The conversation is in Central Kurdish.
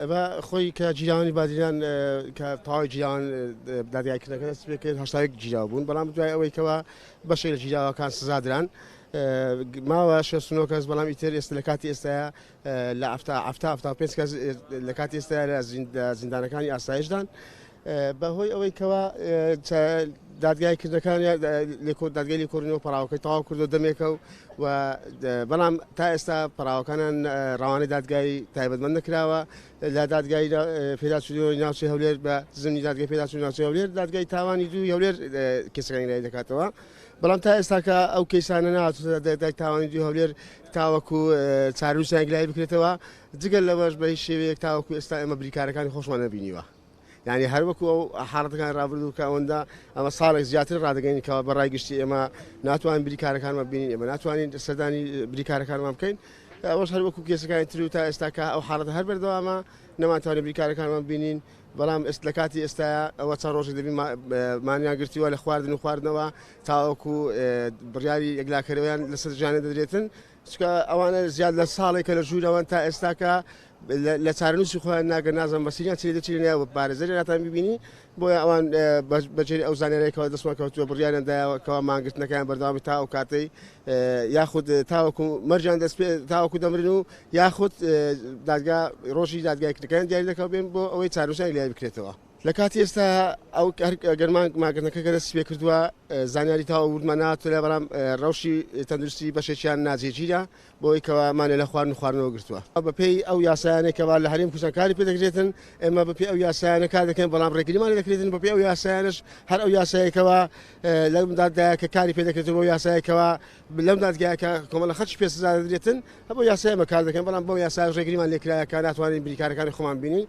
و خۆی کە جیرانی بادیان کە تاوای جیران دادگایکردنەکە دەست پێ کرد 80 جیرا بوون بەڵام دوای ئەوەی کەەوە بەشێک لە جیراوەکان سزادران ماوە 69 کەس بەڵام ئیتر ئێستا لە کاتی ئێستاە لە 5 کەس لە کاتی ئێستا لە زیندانەکانی ئاسایشدان بەهۆی ئەوەی کەەوە دادگایکردەکان دادگای لێکۆڕینەوە پەراوەکەی تەواو کردو دەمێکە و بەڵام تا ئێستا پەراوەکانان ڕەوانەی دادگای تایبەتمەند نەکراوە لە دادگای پێداچووی ناوچەی هەولێر بە زمینی دادگای پێداچووی ناوچەی هەولێر دادگای تاوانی دوو هەولێر کێسەکانی لای دەکاتەوە بەڵام تا ئێستا کە ئەو کەیسانە نهاتووە دادگای تاوانی دوو هەولێر تاوەکو چارەنووسیان لای بکرێتەوە جگەل لەوەش بە هیچ شێوەیەک تاوەکو ئێستا ئێمە بریکارەکانی خۆشمان نەبینیوە. یعنی هەروەکو ئەو حاڵەتەکان ڕابردوو کە ئەوەندا ئەمە ساڵێک زیاتر ڕدەگەینەوە بە ڕای گشتی ئێمە ناتوانین بریکارەکانمان بینین ئێمە ناتوانین سەردانی بریکارەکانمان بکەین ئەوەش هەروەکو کێسەکانی تر و تا ئێستا کە ئەو حاڵەتە هەر بەردەوامە نەماتوانین بریکارەکانمان بینین بەڵام لە کاتی ئێستا ئەوە چەند ڕۆژێک دەبین مانیان گرتیوە لە خواردن و خواردنەوە تاوەکو بڕیاری یەکلاکەرەوەیان لەسەر ژیانە دەدرێتن چکە ئەوانە زیاد لە ساڵێکە لە ژوورەوەن تا ئێستاکە لە چارەنووسی خۆیان ناگەن نازم بەسیریان چی دەچێنەوە پارێزەری ناتان ببینی بۆیە ئەوان بەجێری ئەو زانێرێکەوە دەستمان کەوتووە بڕیاریاندایەوەکەوە مانگرتنەکان بەردەوامی تا ئەو کاتەی یاخود تاوەکو مەرجان دەست پێ تاوەکو دەمرن و یاخود دادگا ڕۆژی دادگایکردنەکان دیاری دەکەوت بێن بۆ ئەوەی چارەنووسیان لای بکرێتەوە. لە کاتی ئێستا ئەو گەرمان ماگرتنەکە کە دەست پێ کردووە زانیاری تاوە وردمان ناتوە لە بەڵام ڕەوشی تەندروستی بەشێکیان ناجێگیرە بۆی کەوامانێ لە خواردنەوە گرتووە بەپێی ئەو یاسایانێکەوە لە هەرێم کوچەکاری پێ دەکرێتن ئێمە بەپێی ئەو یاسایانە کار دەکەین بەڵام ڕێگریمانی دەکرێتن بەپێی ئەو یاسایانش هەر ئەو یاسایەکەوە لەم دادگایە کە کاری پێ دەکرێتن بۆ یاسایەکەوە لەم دادگایەکە کۆمەڵە خەڵکی پێ سزا دەدرێتن بۆ یاسای ئێمە کار دەکەین بەڵام بۆ یاسای ڕێگریمان لێکرایەکە ناتوانین بریکارەکانی خۆمان بینین.